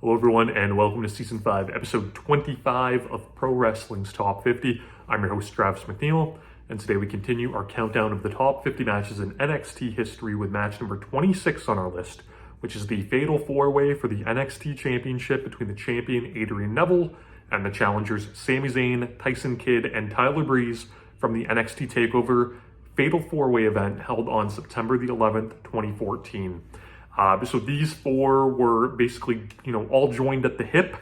Hello everyone and welcome to Season 5, Episode 25 of Pro Wrestling's Top 50. I'm your host Travis McNeil, and today we continue our countdown of the top 50 matches in NXT history with match number 26 on our list, which is the Fatal 4-Way for the NXT Championship between the champion Adrian Neville and the challengers Sami Zayn, Tyson Kidd, and Tyler Breeze from the NXT TakeOver Fatal 4-Way event held on September the 11th, 2014. So these four were basically, all joined at the hip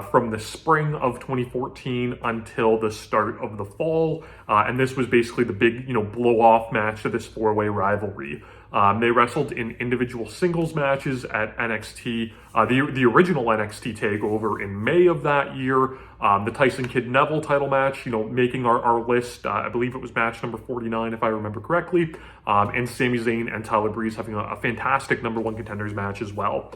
from the spring of 2014 until the start of the fall. And this was basically the big, blow-off match of this four-way rivalry. They wrestled in individual singles matches at NXT, the original NXT TakeOver in May of that year. The Tyson Kidd Neville title match, making our list. I believe it was match number 49, if I remember correctly. And Sami Zayn and Tyler Breeze having a fantastic number one contenders match as well.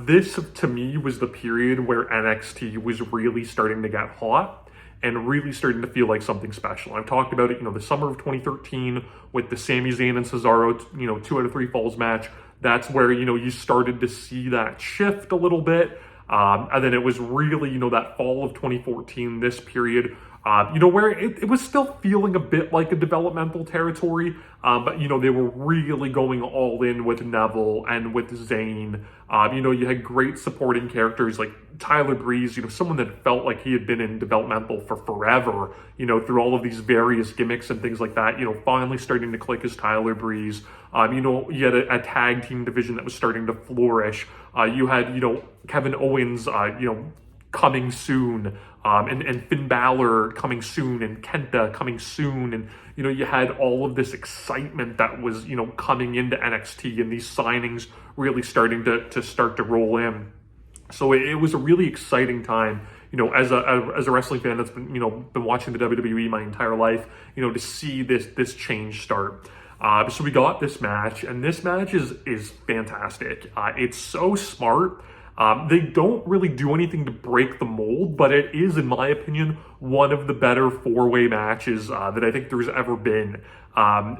This, to me, was the period where NXT was really starting to get hot and really starting to feel like something special. I've talked about it, the summer of 2013 with the Sami Zayn and Cesaro, 2 out of 3 falls match. That's where, you started to see that shift a little bit. And then it was really, that fall of 2014, this period, where it was still feeling a bit like a developmental territory, but, they were really going all in with Neville and with Zayn. You had great supporting characters like Tyler Breeze, someone that felt like he had been in developmental for forever, through all of these various gimmicks and things like that, finally starting to click as Tyler Breeze. You had a tag team division that was starting to flourish. You had, Kevin Owens, coming soon, and Finn Balor coming soon, and Kenta coming soon, and you had all of this excitement that was coming into NXT, and these signings really starting to roll in. So it was a really exciting time, as a wrestling fan that's been been watching the WWE my entire life, to see this change start. So we got this match, and this match is fantastic. It's so smart. They don't really do anything to break the mold, but it is, in my opinion, one of the better four-way matches that I think there's ever been.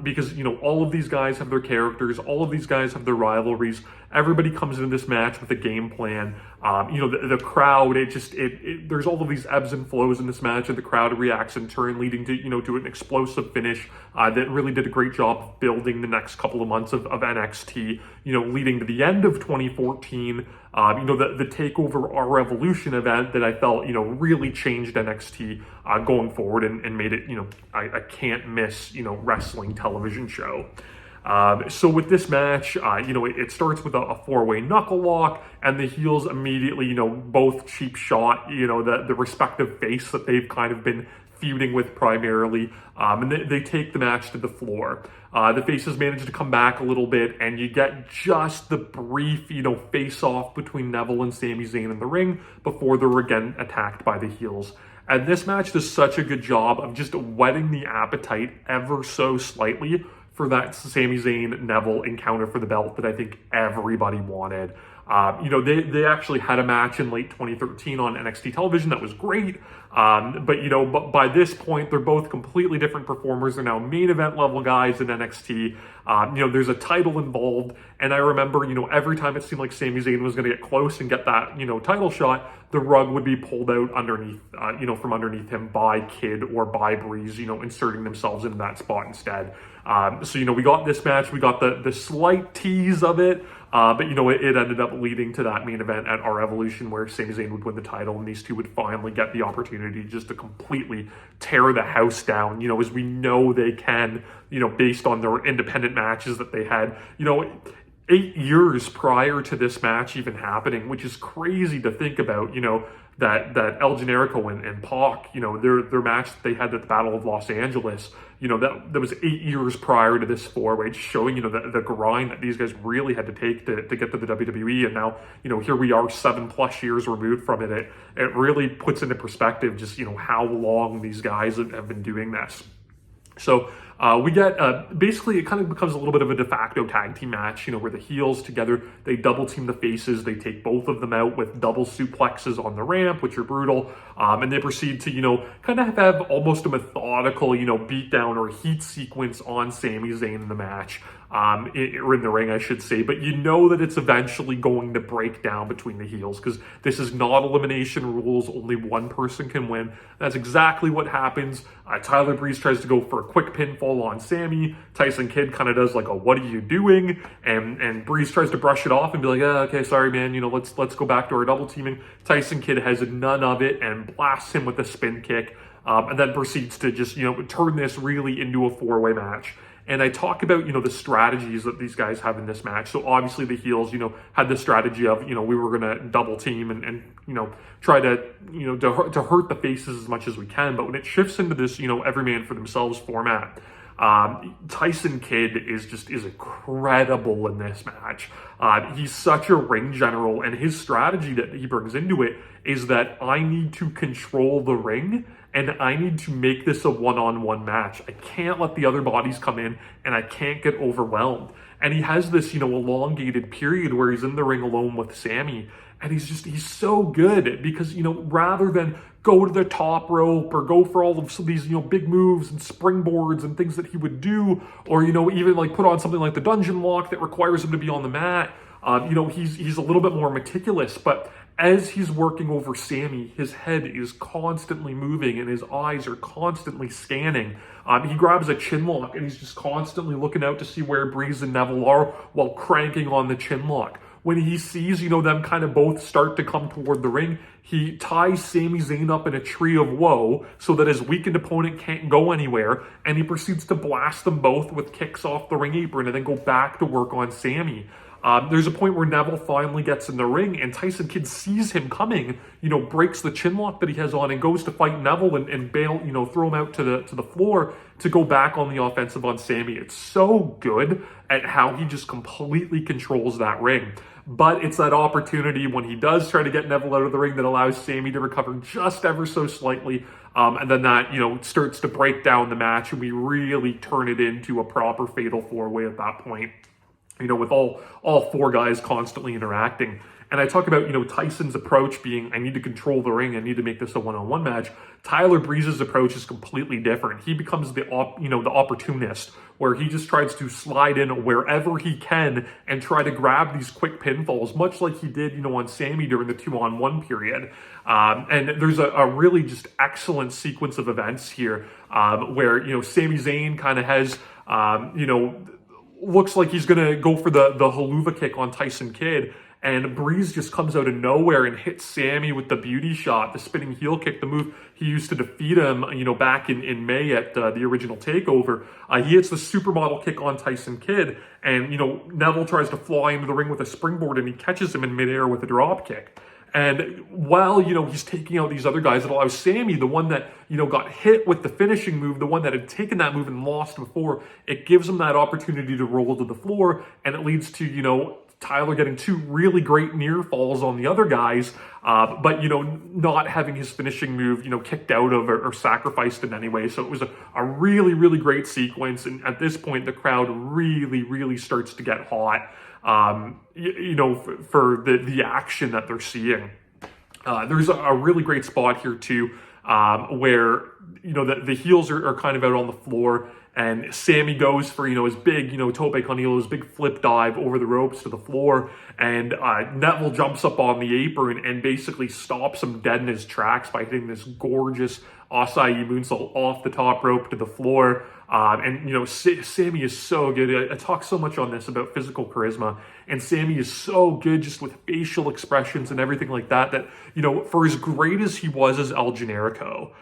Because, all of these guys have their characters, all of these guys have their rivalries. Everybody comes into this match with a game plan. The crowd, there's all of these ebbs and flows in this match, and the crowd reacts in turn, leading to an explosive finish that really did a great job of building the next couple of months of NXT, leading to the end of 2014, the TakeOver Our Revolution event that I felt, really changed NXT going forward and made it, I can't miss, wrestling television show. So with this match, it starts with a four-way knuckle lock, and the heels immediately, both cheap shot, the respective face that they've kind of been feuding with primarily, and they take the match to the floor. The faces manage to come back a little bit, and you get just the brief, face-off between Neville and Sami Zayn in the ring before they're again attacked by the heels. And this match does such a good job of just whetting the appetite ever so slightly for that Sami Zayn Neville encounter for the belt that I think everybody wanted. They actually had a match in late 2013 on NXT television that was great. But by this point, they're both completely different performers. They're now main event level guys in NXT. There's a title involved. And I remember, every time it seemed like Sami Zayn was going to get close and get that, title shot, the rug would be pulled out underneath, from underneath him by Kidd or by Breeze, inserting themselves into that spot instead. So, we got this match. We got the slight tease of it. But, it ended up leading to that main event at Our Evolution where Sami Zayn would win the title and these two would finally get the opportunity just to completely tear the house down, as we know they can, based on their independent matches that they had, 8 years prior to this match even happening, which is crazy to think about, that El Generico and Pac, their match that they had at the Battle of Los Angeles, that was 8 years prior to this four-way, showing, the grind that these guys really had to take to get to the WWE. And now, here we are 7+ years removed from it. It really puts into perspective just, how long these guys have been doing this. So We get basically it kind of becomes a little bit of a de facto tag team match, where the heels together, they double team the faces, they take both of them out with double suplexes on the ramp, which are brutal, and they proceed to, kind of have almost a methodical, beatdown or heat sequence on Sami Zayn in the match. Or in the ring, I should say, but that it's eventually going to break down between the heels because this is not elimination rules. Only one person can win. That's exactly what happens. Tyler Breeze tries to go for a quick pinfall on Sami. Tyson Kidd kind of does like a "what are you doing?" and Breeze tries to brush it off and be like, okay, sorry, man. Let's go back to our double teaming. Tyson Kidd has none of it and blasts him with a spin kick, and then proceeds to just turn this really into a four-way match. And I talk about, the strategies that these guys have in this match. So obviously the heels, had the strategy of, we were going to double team and try to, to hurt the faces as much as we can. But when it shifts into this, every man for themselves format, Tyson Kidd is incredible in this match. He's such a ring general, and his strategy that he brings into it is that I need to control the ring and I need to make this a one-on-one match. I can't let the other bodies come in and I can't get overwhelmed. And he has this, elongated period where he's in the ring alone with Sami, and he's so good because, rather than go to the top rope or go for all of these, big moves and springboards and things that he would do, or, even like put on something like the dungeon lock that requires him to be on the mat, he's a little bit more meticulous, but as he's working over Sami, his head is constantly moving and his eyes are constantly scanning. He grabs a chin lock and he's just constantly looking out to see where Breeze and Neville are while cranking on the chin lock. When he sees, them kind of both start to come toward the ring, he ties Sami Zayn up in a tree of woe so that his weakened opponent can't go anywhere, and he proceeds to blast them both with kicks off the ring apron and then go back to work on Sami. There's a point where Neville finally gets in the ring and Tyson Kidd sees him coming, breaks the chin lock that he has on and goes to fight Neville and bail, throw him out to the floor to go back on the offensive on Sami. It's so good at how he just completely controls that ring. But it's that opportunity when he does try to get Neville out of the ring that allows Sami to recover just ever so slightly. And then that, starts to break down the match and we really turn it into a proper fatal four-way at that point. With all four guys constantly interacting. And I talk about, Tyson's approach being, I need to control the ring, I need to make this a one-on-one match. Tyler Breeze's approach is completely different. He becomes the opportunist, where he just tries to slide in wherever he can and try to grab these quick pinfalls, much like he did, on Sami during the 2-on-1 period. And there's a really just excellent sequence of events here, where, Sami Zayn kind of has, looks like he's going to go for the haluva kick on Tyson Kidd, and Breeze just comes out of nowhere and hits Sami with the beauty shot, the spinning heel kick, the move he used to defeat him, back in May at the original TakeOver. He hits the supermodel kick on Tyson Kidd, and, Neville tries to fly into the ring with a springboard, and he catches him in midair with a drop kick. And while, he's taking out these other guys, it allows Sami, the one that, got hit with the finishing move, the one that had taken that move and lost before, it gives him that opportunity to roll to the floor, and it leads to, Tyler getting two really great near falls on the other guys, but, not having his finishing move, kicked out of or sacrificed in any way. So it was a really, really great sequence. And at this point, the crowd really, really starts to get hot. For the action that they're seeing. There's a really great spot here too, where, the heels are kind of out on the floor and Sami goes for, his big, tope con hilo, his big flip dive over the ropes to the floor, and Neville jumps up on the apron and basically stops him dead in his tracks by hitting this gorgeous acai moonsault off the top rope to the floor. And, Sami is so good. I talk so much on this about physical charisma, and Sami is so good just with facial expressions and everything like that, for as great as he was as El Generico,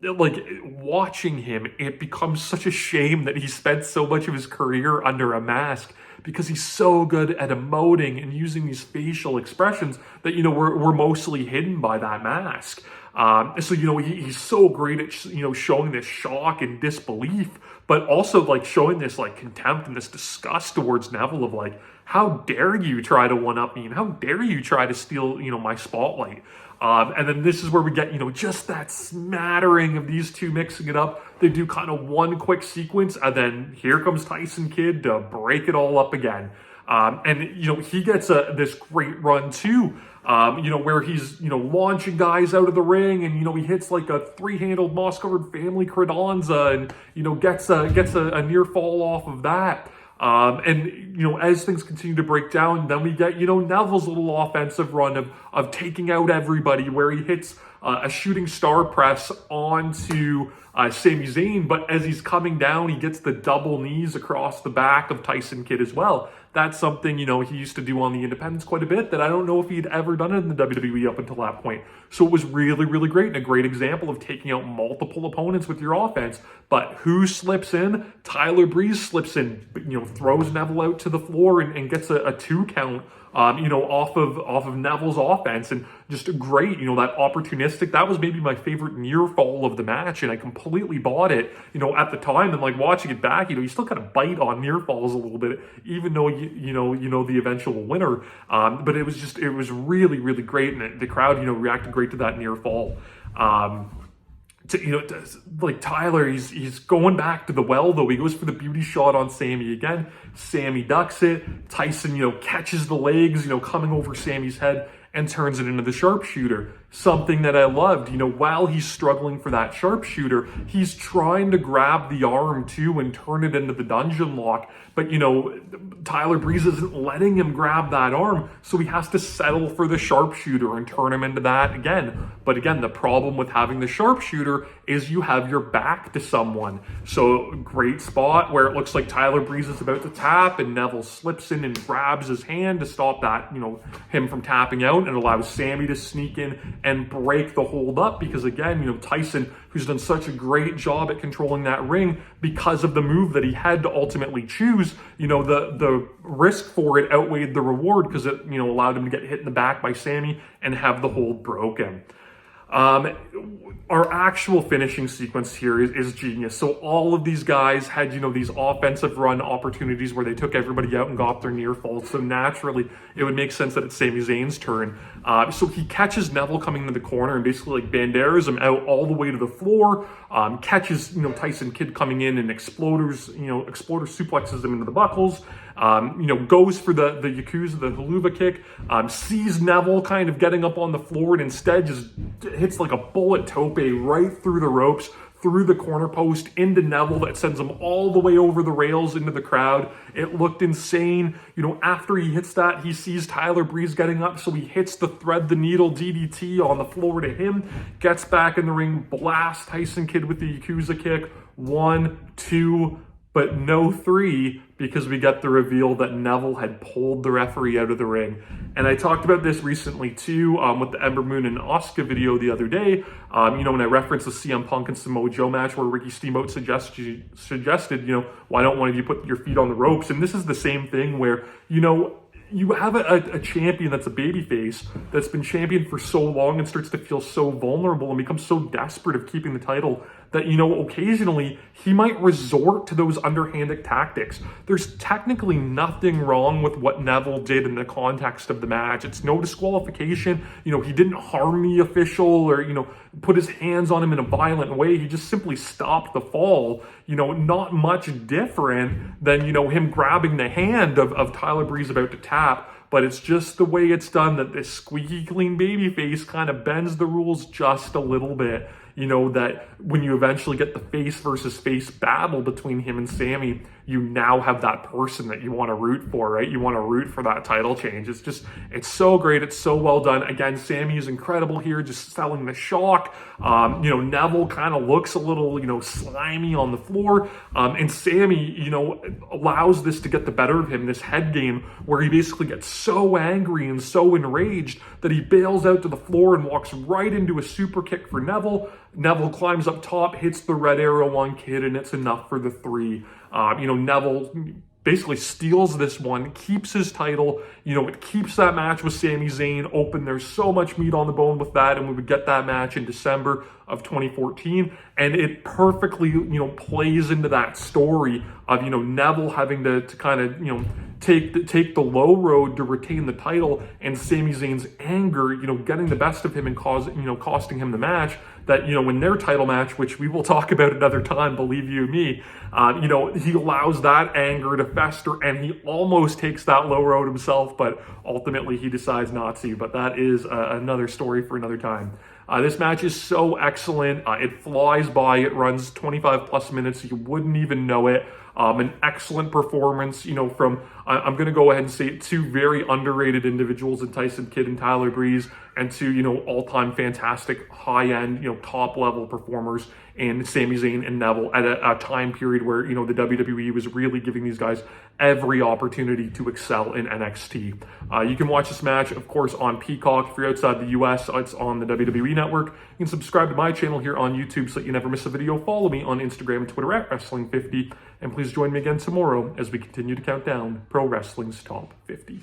like, watching him, it becomes such a shame that he spent so much of his career under a mask, because he's so good at emoting and using these facial expressions that, were mostly hidden by that mask. So, he's so great at, showing this shock and disbelief, but also, like, showing this, like, contempt and this disgust towards Neville of, like, how dare you try to one-up me, and how dare you try to steal, my spotlight. And then this is where we get, just that smattering of these two mixing it up. They do kind of one quick sequence, and then here comes Tyson Kidd to break it all up again. And he gets this great run too, where he's, launching guys out of the ring, and, he hits like a three-handled moss-covered family credenza, and, gets a near fall off of that. And, as things continue to break down, then we get, Neville's little offensive run of taking out everybody, where he hits a shooting star press onto Sami Zayn, but as he's coming down, he gets the double knees across the back of Tyson Kidd as well. That's something, he used to do on the independents quite a bit that I don't know if he'd ever done it in the WWE up until that point. So it was really, really great and a great example of taking out multiple opponents with your offense. But who slips in? Tyler Breeze slips in, throws Neville out to the floor and gets a 2 count. Off of Neville's offense, and just great, that opportunistic, that was maybe my favorite near fall of the match, and I completely bought it, at the time, and like watching it back, you still kind of bite on near falls a little bit, even though you know the eventual winner, but it was really, really great, and the crowd, reacted great to that near fall. Like Tyler, he's going back to the well though. He goes for the beauty shot on Sami again. Sami ducks it. Tyson, catches the legs, coming over Sami's head and turns it into the sharpshooter. Something that I loved, while he's struggling for that sharpshooter, he's trying to grab the arm too and turn it into the dungeon lock. But, Tyler Breeze isn't letting him grab that arm, so he has to settle for the sharpshooter and turn him into that again. But again, the problem with having the sharpshooter is you have your back to someone. So great spot where it looks like Tyler Breeze is about to tap and Neville slips in and grabs his hand to stop that, him from tapping out, and allows Sami to sneak in and break the hold up, because again, Tyson, who's done such a great job at controlling that ring because of the move that he had to ultimately choose, the risk for it outweighed the reward, because it, allowed him to get hit in the back by Sami and have the hold broken. Our actual finishing sequence here is genius. So all of these guys had, these offensive run opportunities where they took everybody out and got their near falls. So naturally, it would make sense that it's Sami Zayn's turn. So he catches Neville coming into the corner and basically like banderas him out all the way to the floor. Catches, Tyson Kidd coming in and exploder suplexes him into the buckles. Goes for the Yakuza, the Haluva kick, sees Neville kind of getting up on the floor and instead just hits like a bullet tope right through the ropes, through the corner post into Neville that sends him all the way over the rails into the crowd. It looked insane. After he hits that, he sees Tyler Breeze getting up, so he hits the thread the needle DDT on the floor to him, gets back in the ring, blasts Tyson Kidd with the Yakuza kick. 1, 2, but no 3, because we get the reveal that Neville had pulled the referee out of the ring. And I talked about this recently too, with the Ember Moon and Asuka video the other day, when I referenced the CM Punk and Samoa Joe match where Ricky Steamboat suggested, why don't one of you put your feet on the ropes? And this is the same thing where, you have a champion that's a babyface that's been champion for so long and starts to feel so vulnerable and becomes so desperate of keeping the title that, occasionally he might resort to those underhanded tactics. There's technically nothing wrong with what Neville did in the context of the match. It's no disqualification. He didn't harm the official or, put his hands on him in a violent way. He just simply stopped the fall. Not much different than, him grabbing the hand of Tyler Breeze about to tap. But it's just the way it's done that this squeaky clean babyface kind of bends the rules just a little bit. That when you eventually get the face versus face battle between him and Sami, you now have that person that you want to root for, right? You want to root for that title change. It's so great. It's so well done. Again, Sami is incredible here, just selling the shock. Neville kind of looks a little, slimy on the floor. And Sami, allows this to get the better of him, this head game where he basically gets so angry and so enraged that he bails out to the floor and walks right into a super kick for Neville. Neville climbs up top, hits the red arrow on Kidd, and it's enough for the 3. Neville basically steals this one, keeps his title. It keeps that match with Sami Zayn open. There's so much meat on the bone with that, and we would get that match in December of 2014, and it perfectly, plays into that story of, Neville having to kind of, take the low road to retain the title, and Sami Zayn's anger, getting the best of him and costing him the match. That, in their title match, which we will talk about another time, believe you me, he allows that anger to fester, and he almost takes that low road himself, but ultimately he decides not to. But that is another story for another time. This match is so excellent. It flies by. It runs 25 plus minutes. You wouldn't even know it. An excellent performance, from, I'm going to go ahead and say, two very underrated individuals in Tyson Kidd and Tyler Breeze, and two, all-time fantastic, high-end, top-level performers in Sami Zayn and Neville at a time period where, the WWE was really giving these guys every opportunity to excel in NXT. You can watch this match, of course, on Peacock. If you're outside the US, it's on the WWE Network. You can subscribe to my channel here on YouTube so that you never miss a video. Follow me on Instagram and Twitter at Wrestling50. And please join me again tomorrow as we continue to count down Pro Wrestling's Top 50.